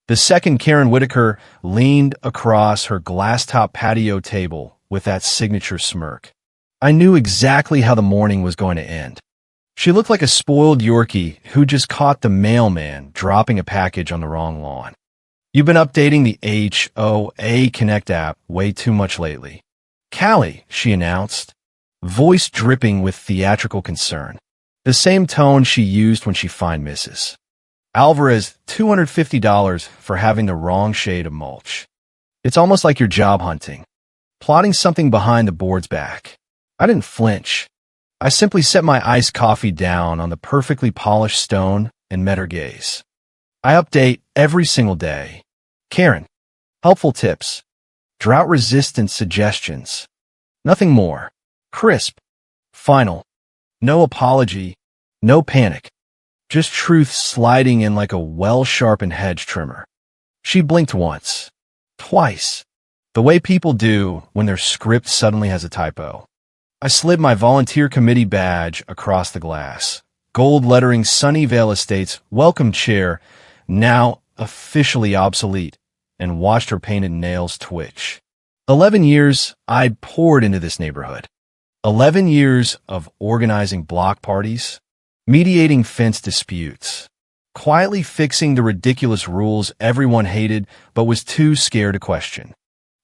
The second, Karen Whitaker leaned across her glass-top patio table with that signature smirk. I knew exactly how the morning was going to end. She looked like a spoiled Yorkie who just caught the mailman dropping a package on the wrong lawn. You've been updating the HOA Connect app way too much lately. Callie, she announced, voice dripping with theatrical concern. The same tone she used when she fined Mrs. Alvarez $250 for having the wrong shade of mulch. It's almost like you're job hunting, plotting something behind the board's back. I didn't flinch. I simply set my iced coffee down on the perfectly polished stone and met her gaze. I update every single day. Karen, helpful tips, drought-resistant suggestions. Nothing more. Crisp. Final. No apology. No panic. Just truth sliding in like a well-sharpened hedge trimmer. She blinked once. Twice. The way people do when their script suddenly has a typo. I slid my volunteer committee badge across the glass. Gold lettering Sunnyvale Estates welcome chair, now officially obsolete, and watched her painted nails twitch. 11 years I'd poured into this neighborhood. 11 years of organizing block parties, mediating fence disputes, quietly fixing the ridiculous rules everyone hated but was too scared to question.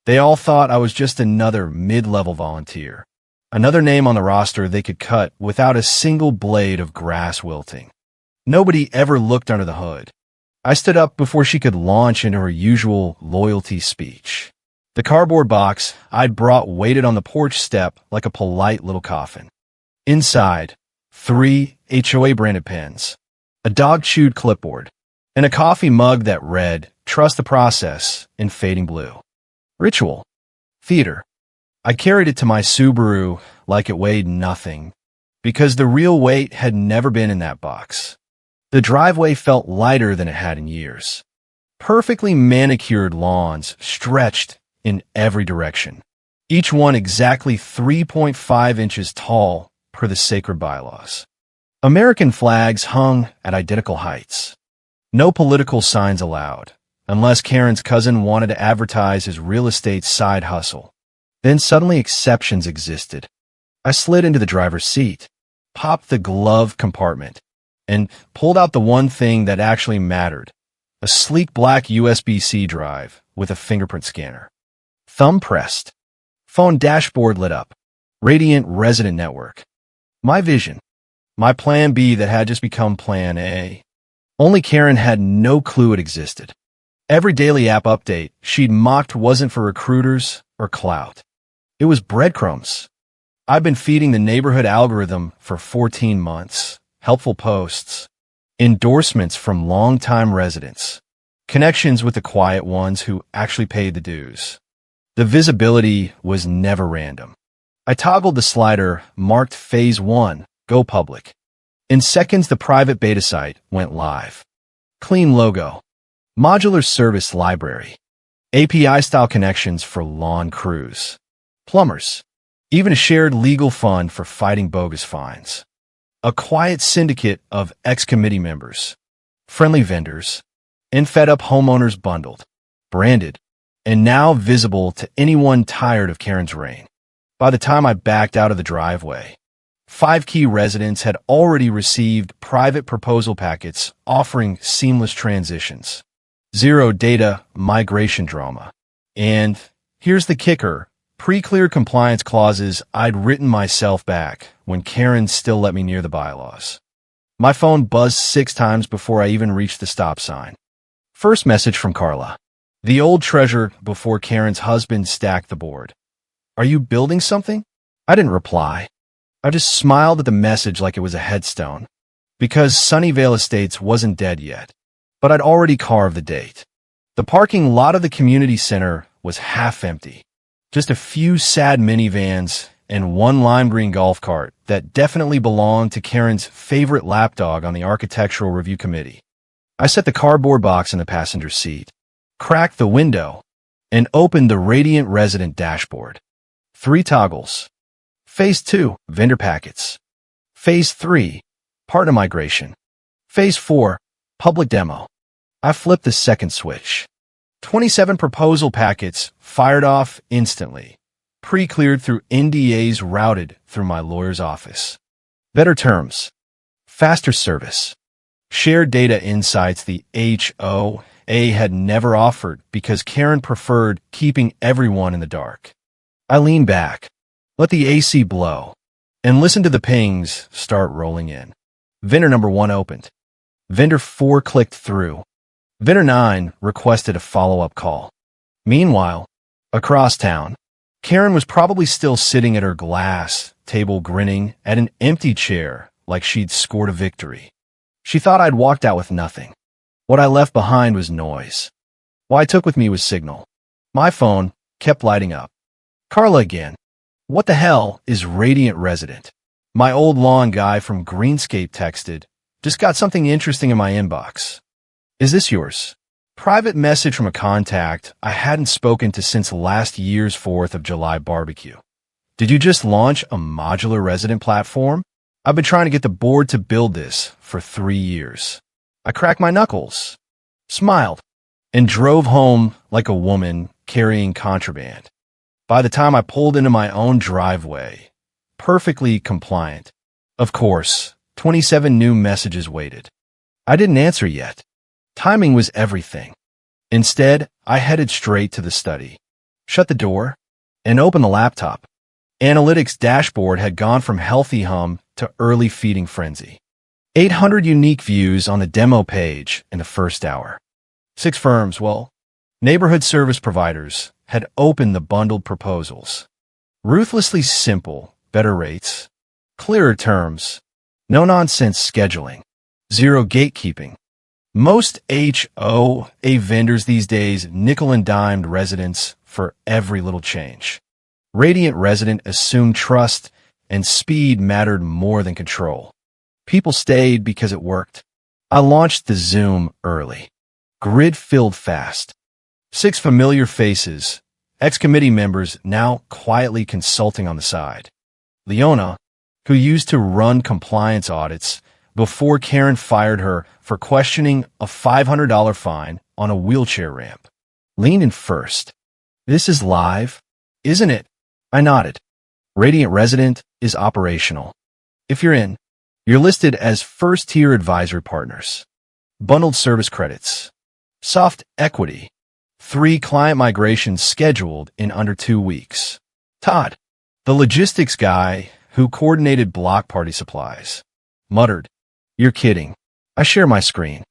They all thought I was just another mid-level volunteer, another name on the roster they could cut without a single blade of grass wilting. Nobody ever looked under the hood. I stood up before she could launch into her usual loyalty speech. The cardboard box I'd brought waited on the porch step like a polite little coffin. Inside, 3 HOA branded pens, a dog-chewed clipboard, and a coffee mug that read, "Trust the process," in fading blue. Ritual. Theater. I carried it to my Subaru like it weighed nothing, because the real weight had never been in that box. The driveway felt lighter than it had in years. Perfectly manicured lawns stretched in every direction, each one exactly 3.5 inches tall per the sacred bylaws. American flags hung at identical heights. No political signs allowed, unless Karen's cousin wanted to advertise his real estate side hustle. Then suddenly exceptions existed. I slid into the driver's seat, popped the glove compartment, and pulled out the one thing that actually mattered, a sleek black USB-C drive with a fingerprint scanner. Thumb pressed. Phone dashboard lit up. Radiant Resident Network. My vision. My plan B that had just become plan A. Only Karen had no clue it existed. Every daily app update she'd mocked wasn't for recruiters or clout. It was breadcrumbs. I've been feeding the neighborhood algorithm for 14 months. Helpful posts. Endorsements from longtime residents. Connections with the quiet ones who actually paid the dues. The visibility was never random. I toggled the slider marked Phase 1, Go Public. In seconds, the private beta site went live. Clean logo. Modular service library. API-style connections for lawn crews. Plumbers. Even a shared legal fund for fighting bogus fines. A quiet syndicate of ex-committee members. Friendly vendors. And fed-up homeowners bundled. Branded. And now visible to anyone tired of Karen's reign. By the time I backed out of the driveway, 5 key residents had already received private proposal packets offering seamless transitions, zero data migration drama, and, here's the kicker, pre-clear compliance clauses I'd written myself back when Karen still let me near the bylaws. My phone buzzed 6 times before I even reached the stop sign. First message from Carla, the old treasure before Karen's husband stacked the board. Are you building something? I didn't reply. I just smiled at the message like it was a headstone, because Sunnyvale Estates wasn't dead yet, but I'd already carved the date. The parking lot of the community center was half empty. Just a few sad minivans and one lime green golf cart that definitely belonged to Karen's favorite lapdog on the architectural review committee. I set the cardboard box in the passenger seat, cracked the window, and opened the Radiant Resident dashboard. 3 toggles. Phase 2, vendor packets. Phase 3, partner migration. Phase 4, public demo. I flipped the second switch. 27 proposal packets fired off instantly, pre-cleared through NDAs routed through my lawyer's office. Better terms, faster service, shared data insights the HOA had never offered because Karen preferred keeping everyone in the dark. I leaned back, let the AC blow, and listened to the pings start rolling in. Vendor number 1 opened. Vendor 4 clicked through. Vendor 9 requested a follow-up call. Meanwhile, across town, Karen was probably still sitting at her glass table grinning at an empty chair like she'd scored a victory. She thought I'd walked out with nothing. What I left behind was noise. What I took with me was signal. My phone kept lighting up. Carla again. What the hell is Radiant Resident? My old lawn guy from Greenscape texted, just got something interesting in my inbox. Is this yours? Private message from a contact I hadn't spoken to since last year's 4th of July barbecue. Did you just launch a modular resident platform? I've been trying to get the board to build this for 3 years. I cracked my knuckles, smiled, and drove home like a woman carrying contraband. By the time I pulled into my own driveway, perfectly compliant, of course, 27 new messages waited. I didn't answer yet. Timing was everything. Instead, I headed straight to the study, shut the door, and opened the laptop. Analytics dashboard had gone from healthy hum to early feeding frenzy. 800 unique views on the demo page in the first hour. 6 firms, neighborhood service providers, had opened the bundled proposals. Ruthlessly simple, better rates, clearer terms, no-nonsense scheduling, zero gatekeeping. Most HOA vendors these days nickel-and-dimed residents for every little change. Radiant Resident assumed trust and speed mattered more than control. People stayed because it worked. I launched the Zoom early. Grid filled fast. 6 familiar faces, ex-committee members now quietly consulting on the side. Leona, who used to run compliance audits before Karen fired her for questioning a $500 fine on a wheelchair ramp, leaned in first. This is live, isn't it? I nodded. Radiant Resident is operational. If you're in, you're listed as first-tier advisory partners. Bundled service credits. Soft equity. 3 client migrations scheduled in under 2 weeks. Todd, the logistics guy who coordinated block party supplies, muttered, "You're kidding." I share my screen.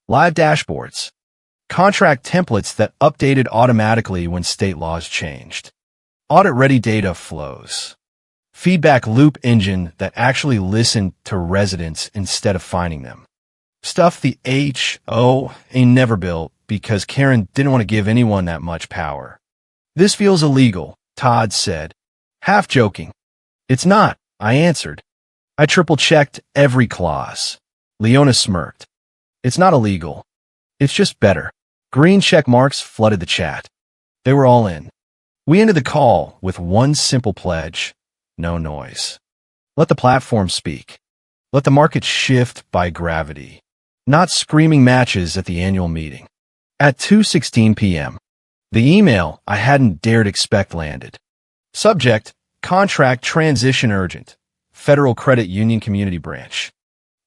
Live dashboards. Contract templates that updated automatically when state laws changed. Audit-ready data flows. Feedback loop engine that actually listened to residents instead of finding them. Stuff the HOA never built because Karen didn't want to give anyone that much power. This feels illegal, Todd said, half joking. It's not, I answered. I triple-checked every clause. Leona smirked. It's not illegal. It's just better. Green check marks flooded the chat. They were all in. We ended the call with one simple pledge: no noise. Let the platform speak. Let the market shift by gravity, not screaming matches at the annual meeting. At 2:16 p.m., the email I hadn't dared expect landed. Subject: Contract Transition Urgent. Federal Credit Union Community Branch.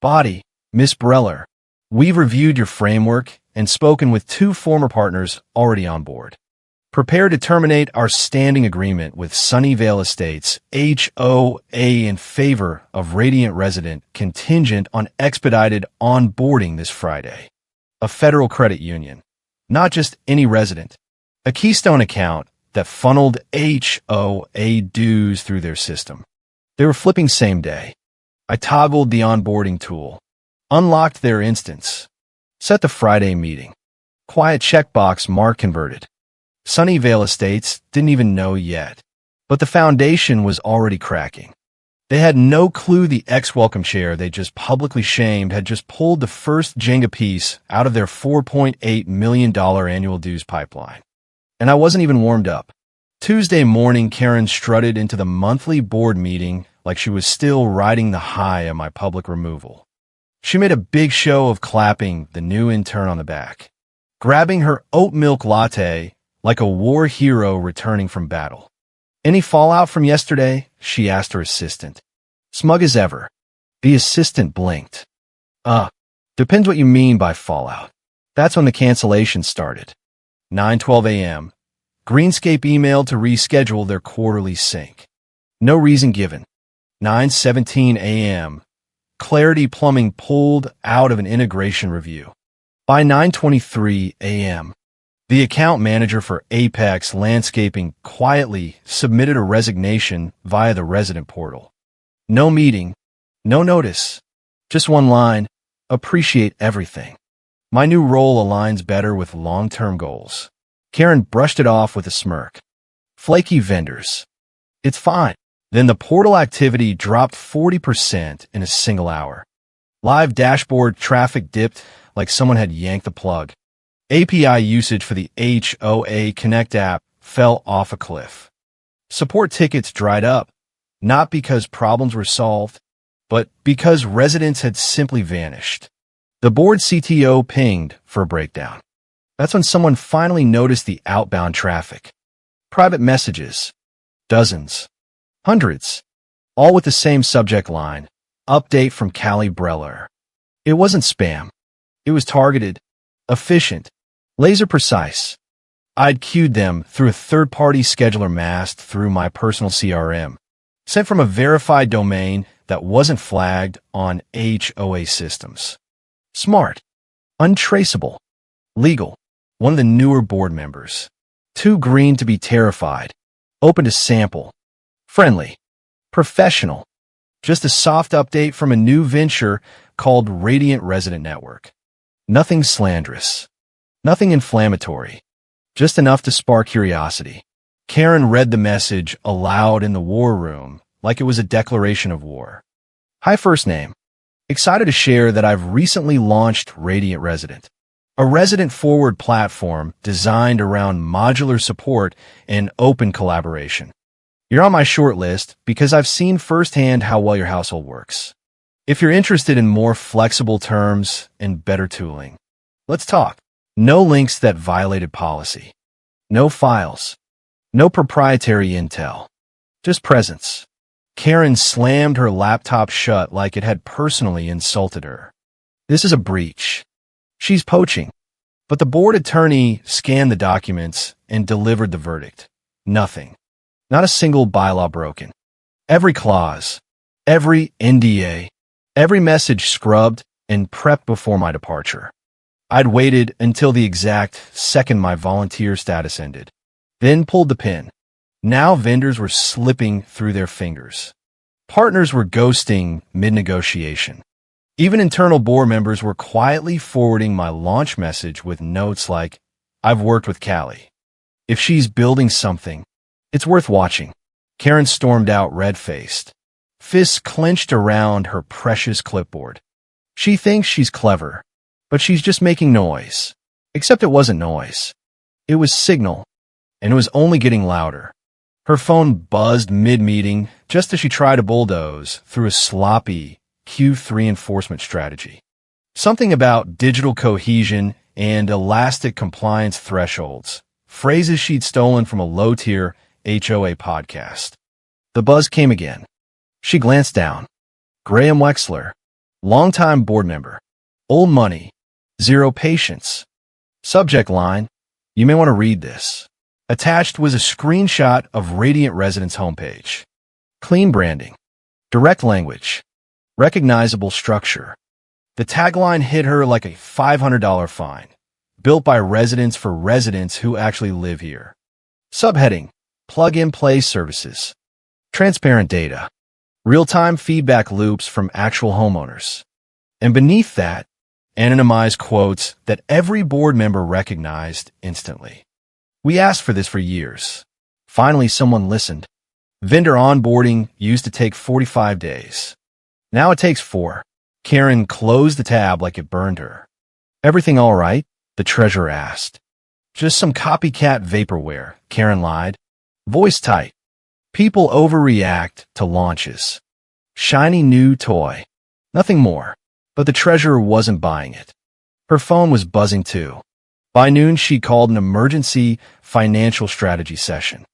Body: Miss Breller. We've reviewed your framework and spoken with 2 former partners already on board. Prepare to terminate our standing agreement with Sunnyvale Estates, HOA, in favor of Radiant Resident, contingent on expedited onboarding this Friday. A federal credit union, not just any resident. A Keystone account that funneled HOA dues through their system. They were flipping same day. I toggled the onboarding tool, unlocked their instance, set the Friday meeting. Quiet checkbox mark converted. Sunnyvale Estates didn't even know yet, but the foundation was already cracking. They had no clue the ex-welcome chair they just publicly shamed had just pulled the first Jenga piece out of their $4.8 million annual dues pipeline. And I wasn't even warmed up. Tuesday morning, Karen strutted into the monthly board meeting like she was still riding the high of my public removal. She made a big show of clapping the new intern on the back. grabbing her oat milk latte like a war hero returning from battle. Any fallout from yesterday? She asked her assistant. Smug as ever. The assistant blinked. Depends what you mean by fallout. That's when the cancellation started. 9:12 a.m. Greenscape emailed to reschedule their quarterly sync. No reason given. 9:17 a.m. Clarity Plumbing pulled out of an integration review. By 9:23 a.m., the account manager for Apex Landscaping quietly submitted a resignation via the resident portal. No meeting, no notice, just one line, appreciate everything. My new role aligns better with long-term goals. Karen brushed it off with a smirk. Flaky vendors. It's fine. Then the portal activity dropped 40% in a single hour. Live dashboard traffic dipped like someone had yanked the plug. API usage for the HOA Connect app fell off a cliff. Support tickets dried up, not because problems were solved, but because residents had simply vanished. The board CTO pinged for a breakdown. That's when someone finally noticed the outbound traffic. Private messages. Dozens. Hundreds. All with the same subject line. Update from Callie Breller. It wasn't spam. It was targeted, efficient, laser precise. I'd queued them through a third-party scheduler masked through my personal CRM, sent from a verified domain that wasn't flagged on HOA systems. Smart, untraceable, legal. One of the newer board members. Too green to be terrified. Open to sample. Friendly. Professional. Just a soft update from a new venture called Radiant Resident Network. Nothing slanderous. Nothing inflammatory. Just enough to spark curiosity. Karen read the message aloud in the war room like it was a declaration of war. Hi, first name. Excited to share that I've recently launched Radiant Resident, a resident-forward platform designed around modular support and open collaboration. You're on my short list because I've seen firsthand how well your household works. If you're interested in more flexible terms and better tooling, let's talk. No links that violated policy. No files. No proprietary intel. Just presence. Karen slammed her laptop shut like it had personally insulted her. This is a breach. She's poaching. But the board attorney scanned the documents and delivered the verdict. Nothing. Not a single bylaw broken. Every clause, every NDA, every message scrubbed and prepped before my departure. I'd waited until the exact second my volunteer status ended, then pulled the pin. Now vendors were slipping through their fingers. Partners were ghosting mid-negotiation. Even internal board members were quietly forwarding my launch message with notes like, I've worked with Callie. If she's building something, it's worth watching. Karen stormed out red-faced, fists clenched around her precious clipboard. She thinks she's clever, but she's just making noise. Except it wasn't noise. It was signal, and it was only getting louder. Her phone buzzed mid-meeting just as she tried to bulldoze through a sloppy Q3 enforcement strategy. Something about digital cohesion and elastic compliance thresholds, phrases she'd stolen from a low-tier HOA podcast. The buzz came again. She glanced down. Graham Wexler, longtime board member. Old money. Zero patience. Subject line, you may want to read this. Attached was a screenshot of Radiant Resident's homepage. Clean branding. Direct language. Recognizable structure. The tagline hit her like a $500 fine. Built by residents for residents who actually live here. Subheading. Plug-and-play services. Transparent data. Real-time feedback loops from actual homeowners. And beneath that, anonymized quotes that every board member recognized instantly. We asked for this for years. Finally, someone listened. Vendor onboarding used to take 45 days. Now it takes 4. Karen closed the tab like it burned her. Everything all right? The treasurer asked. Just some copycat vaporware, Karen lied. Voice tight. People overreact to launches. Shiny new toy. Nothing more. But the treasurer wasn't buying it. Her phone was buzzing too. By noon, she called an emergency financial strategy session.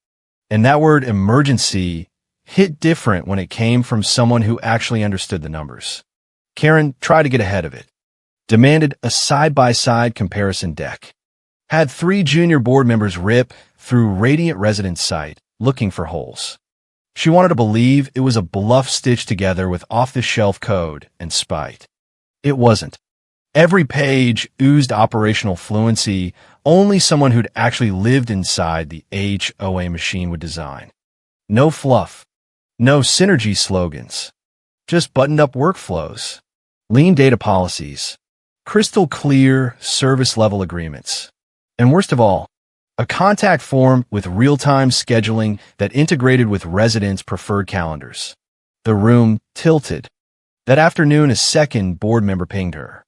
And that word emergency hit different when it came from someone who actually understood the numbers. Karen tried to get ahead of it, demanded a side-by-side comparison deck, had 3 junior board members rip through Radiant Resident's site looking for holes. She wanted to believe it was a bluff stitched together with off-the-shelf code and spite. It wasn't. Every page oozed operational fluency only someone who'd actually lived inside the HOA machine would design. No fluff, no synergy slogans, just buttoned-up workflows, lean data policies, crystal clear service-level agreements, and worst of all, a contact form with real-time scheduling that integrated with residents' preferred calendars. The room tilted. That afternoon, a second board member pinged her.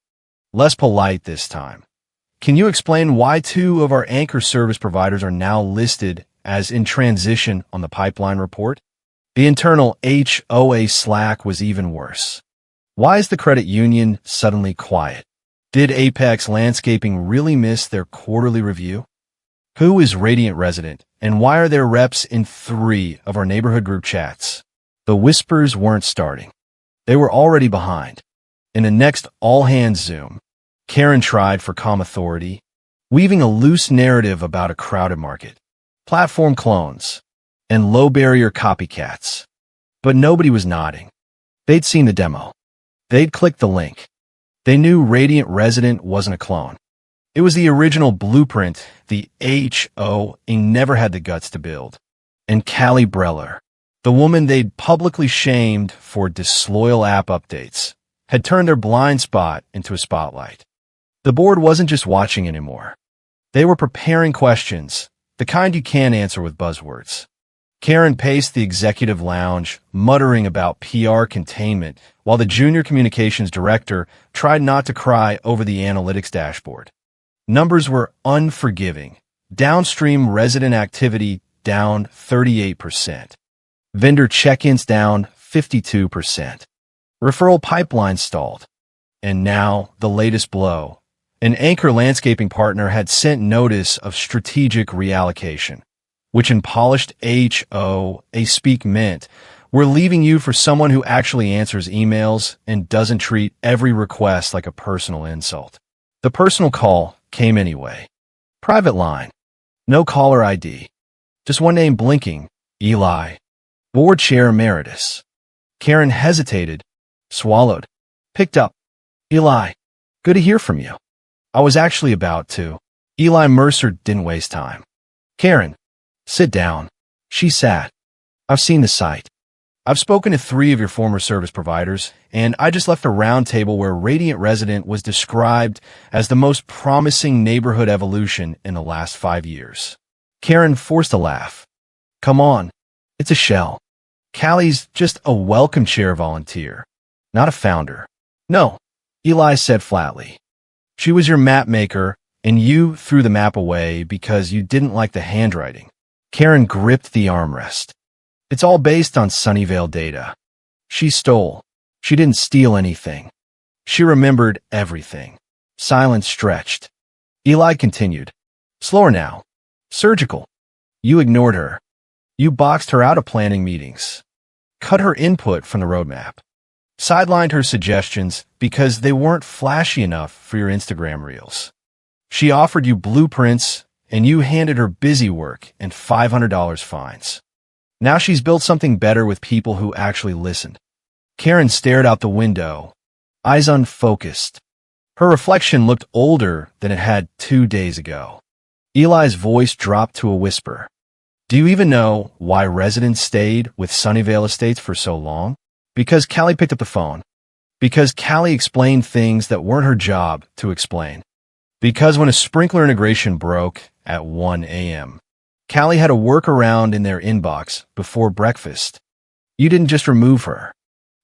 Less polite this time. Can you explain why 2 of our anchor service providers are now listed as in transition on the pipeline report? The internal HOA Slack was even worse. Why is the credit union suddenly quiet? Did Apex Landscaping really miss their quarterly review? Who is Radiant Resident, and why are there reps in 3 of our neighborhood group chats? The whispers weren't starting. They were already behind. In a next all-hands Zoom, Karen tried for calm authority, weaving a loose narrative about a crowded market, platform clones, and low-barrier copycats. But nobody was nodding. They'd seen the demo. They'd clicked the link. They knew Radiant Resident wasn't a clone. It was the original blueprint the HOA never had the guts to build. And Callie Breller, the woman they'd publicly shamed for disloyal app updates, had turned their blind spot into a spotlight. The board wasn't just watching anymore. They were preparing questions, the kind you can't answer with buzzwords. Karen paced the executive lounge, muttering about PR containment, while the junior communications director tried not to cry over the analytics dashboard. Numbers were unforgiving. Downstream resident activity down 38%. Vendor check-ins down 52%. Referral pipeline stalled. And now, the latest blow. An anchor landscaping partner had sent notice of strategic reallocation, which in polished HOA speak meant, we're leaving you for someone who actually answers emails and doesn't treat every request like a personal insult. The personal call came anyway. Private line. No caller ID. Just one name blinking. Eli. Board Chair Emeritus. Karen hesitated, swallowed, picked up. Eli. Good to hear from you. I was actually about to. Eli Mercer didn't waste time. Karen. Sit down. She sat. I've seen the site. I've spoken to 3 of your former service providers, and I just left a roundtable where Radiant Resident was described as the most promising neighborhood evolution in the last 5 years. Karen forced a laugh. Come on. It's a shell. Callie's just a welcome chair volunteer, not a founder. No, Eli said flatly. She was your map maker, and you threw the map away because you didn't like the handwriting. Karen gripped the armrest. It's all based on Sunnyvale data. She stole. She didn't steal anything. She remembered everything. Silence stretched. Eli continued. Slower now. Surgical. You ignored her. You boxed her out of planning meetings. Cut her input from the roadmap. Sidelined her suggestions because they weren't flashy enough for your Instagram reels. She offered you blueprints, and you handed her busy work and $500 fines. Now she's built something better with people who actually listened. Karen stared out the window, eyes unfocused. Her reflection looked older than it had 2 days ago. Eli's voice dropped to a whisper. Do you even know why residents stayed with Sunnyvale Estates for so long? Because Callie picked up the phone. Because Callie explained things that weren't her job to explain. Because when a sprinkler integration broke at 1 a.m., Callie had a workaround in their inbox before breakfast. You didn't just remove her.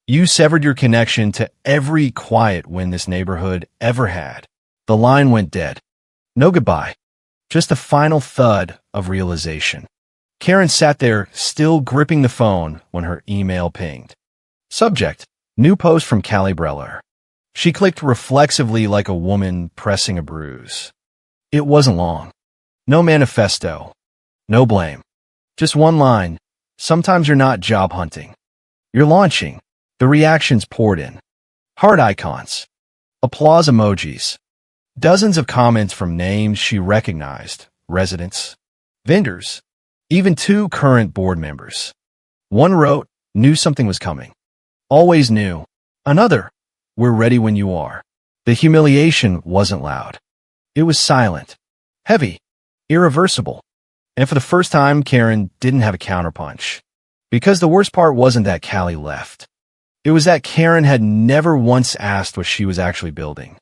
You severed your connection to every quiet win this neighborhood ever had. The line went dead. No goodbye. Just the final thud of realization. Karen sat there, still gripping the phone when her email pinged. Subject: New post from Callie Breller. She clicked reflexively like a woman pressing a bruise. It wasn't long. No manifesto. No blame. Just one line. Sometimes you're not job hunting. You're launching. The reactions poured in. Heart icons. Applause emojis. Dozens of comments from names she recognized. Residents. Vendors. Even 2 current board members. One wrote, "Knew something was coming. Always knew." Another, "We're ready when you are." The humiliation wasn't loud. It was silent. Heavy. Irreversible. And for the first time, Karen didn't have a counterpunch. Because the worst part wasn't that Callie left. It was that Karen had never once asked what she was actually building.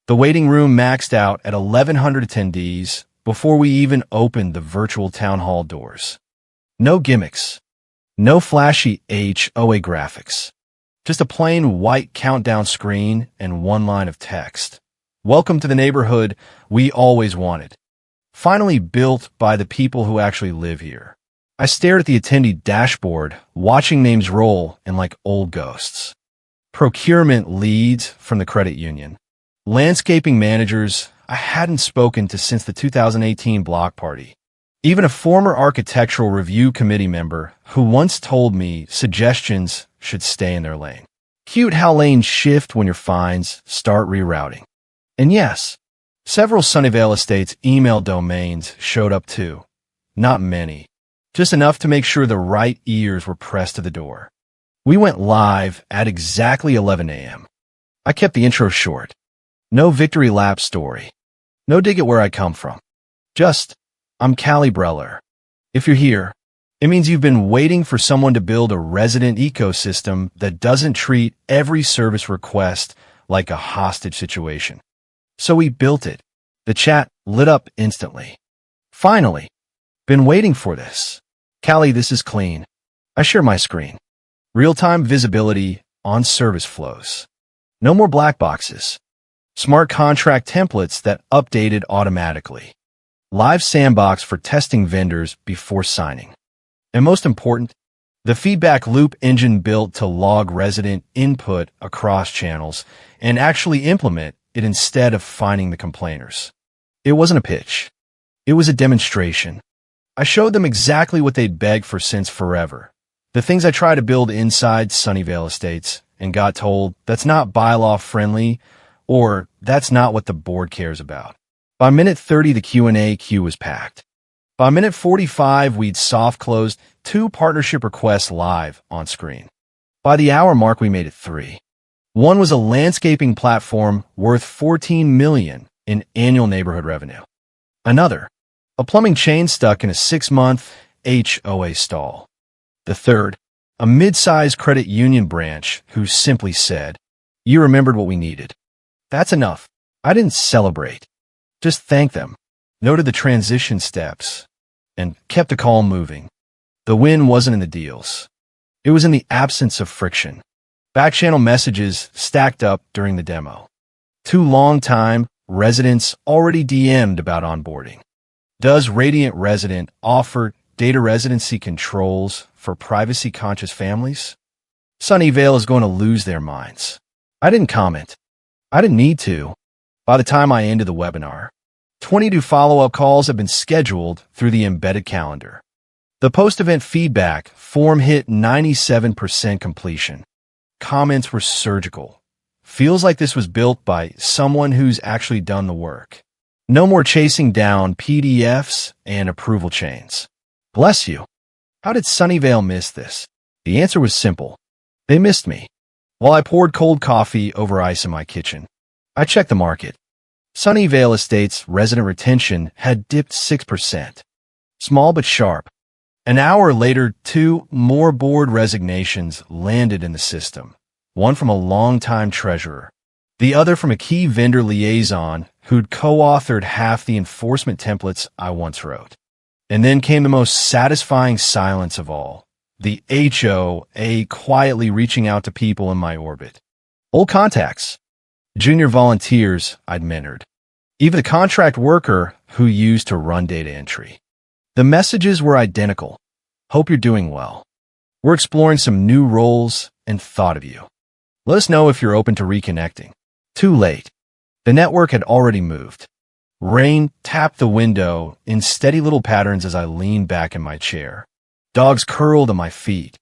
The waiting room maxed out at 1,100 attendees before we even opened the virtual town hall doors. No gimmicks. No flashy HOA graphics. Just a plain white countdown screen and one line of text. Welcome to the neighborhood we always wanted. Finally built by the people who actually live here. I stared at the attendee dashboard, watching names roll in like old ghosts. Procurement leads from the credit union. Landscaping managers I hadn't spoken to since the 2018 block party. Even a former architectural review committee member who once told me suggestions should stay in their lane. Cute how lanes shift when your fines start rerouting. And yes, several Sunnyvale Estates email domains showed up too. Not many. Just enough to make sure the right ears were pressed to the door. We went live at exactly 11 a.m. I kept the intro short. No victory lap story. No dig at where I come from. Just, I'm Callie Breller. If you're here, it means you've been waiting for someone to build a resident ecosystem that doesn't treat every service request like a hostage situation. So we built it. The chat lit up instantly. Finally. Been waiting for this. Callie, this is clean. I share my screen. Real-time visibility on service flows. No more black boxes. Smart contract templates that updated automatically. Live sandbox for testing vendors before signing. And most important, the feedback loop engine built to log resident input across channels and actually implement it instead of finding the complainers. It wasn't a pitch. It was a demonstration. I showed them exactly what they'd begged for since forever. The things I try to build inside Sunnyvale Estates and got told that's not bylaw friendly or that's not what the board cares about. By minute 30, the Q&A queue was packed. By minute 45, we'd soft closed 2 partnership requests live on screen. By the hour mark, we made it 3. One was a landscaping platform worth $14 million in annual neighborhood revenue. Another, a plumbing chain stuck in a 6-month HOA stall. The third, a mid-sized credit union branch who simply said, "You remembered what we needed." That's enough. I didn't celebrate. Just thank them, noted the transition steps, and kept the call moving. The win wasn't in the deals. It was in the absence of friction. Back-channel messages stacked up during the demo. 2 long-time residents already DM'd about onboarding. Does Radiant Resident offer data residency controls for privacy-conscious families? Sunnyvale is going to lose their minds. I didn't comment. I didn't need to. By the time I ended the webinar, 22 follow-up calls have been scheduled through the embedded calendar. The post-event feedback form hit 97% completion. Comments were surgical. Feels like this was built by someone who's actually done the work. No more chasing down PDFs and approval chains. Bless you. How did Sunnyvale miss this? The answer was simple. They missed me. While I poured cold coffee over ice in my kitchen, I checked the market. Sunnyvale Estates resident retention had dipped 6%. Small but sharp. An hour later, 2 more board resignations landed in the system. One from a longtime treasurer. The other from a key vendor liaison who'd co-authored half the enforcement templates I once wrote. And then came the most satisfying silence of all. The HOA quietly reaching out to people in my orbit. Old contacts. Junior volunteers I'd mentored. Even the contract worker who used to run data entry. The messages were identical. Hope you're doing well. We're exploring some new roles and thought of you. Let us know if you're open to reconnecting. Too late. The network had already moved. Rain tapped the window in steady little patterns as I leaned back in my chair. Dogs curled at my feet,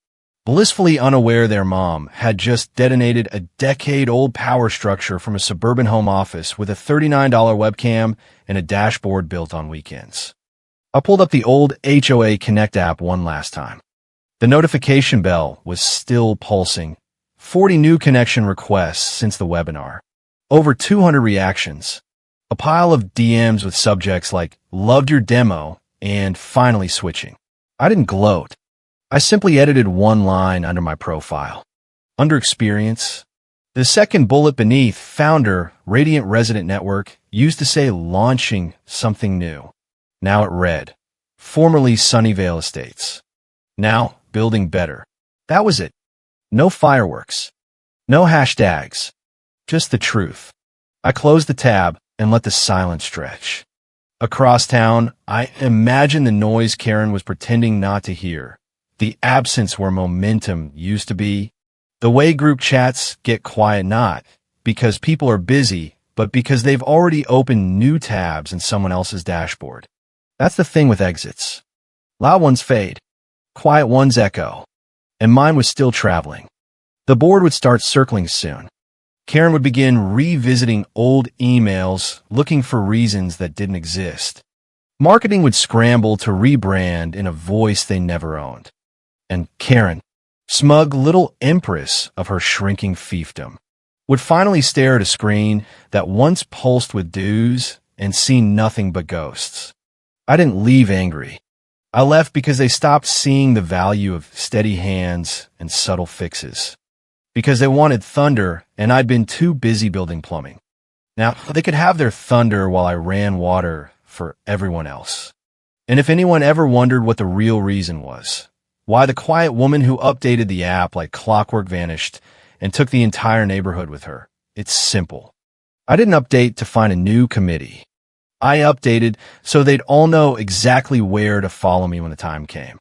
blissfully unaware their mom had just detonated a decade-old power structure from a suburban home office with a $39 webcam and a dashboard built on weekends. I pulled up the old HOA Connect app one last time. The notification bell was still pulsing. 40 new connection requests since the webinar. Over 200 reactions. A pile of DMs with subjects like, loved your demo, and finally switching. I didn't gloat. I simply edited one line under my profile. Under experience. The second bullet beneath, founder, Radiant Resident Network, used to say launching something new. Now it read, formerly Sunnyvale Estates. Now, building better. That was it. No fireworks. No hashtags. Just the truth. I closed the tab and let the silence stretch. Across town, I imagined the noise Karen was pretending not to hear. The absence where momentum used to be. The way group chats get quiet not because people are busy, but because they've already opened new tabs in someone else's dashboard. That's the thing with exits. Loud ones fade. Quiet ones echo. And mine was still traveling. The board would start circling soon. Karen would begin revisiting old emails, looking for reasons that didn't exist. Marketing would scramble to rebrand in a voice they never owned. And Karen, smug little empress of her shrinking fiefdom, would finally stare at a screen that once pulsed with dues and seen nothing but ghosts. I didn't leave angry. I left because they stopped seeing the value of steady hands and subtle fixes. Because they wanted thunder, and I'd been too busy building plumbing. Now, they could have their thunder while I ran water for everyone else. And if anyone ever wondered what the real reason was, why the quiet woman who updated the app like clockwork vanished and took the entire neighborhood with her, it's simple. I didn't update to find a new committee. I updated so they'd all know exactly where to follow me when the time came.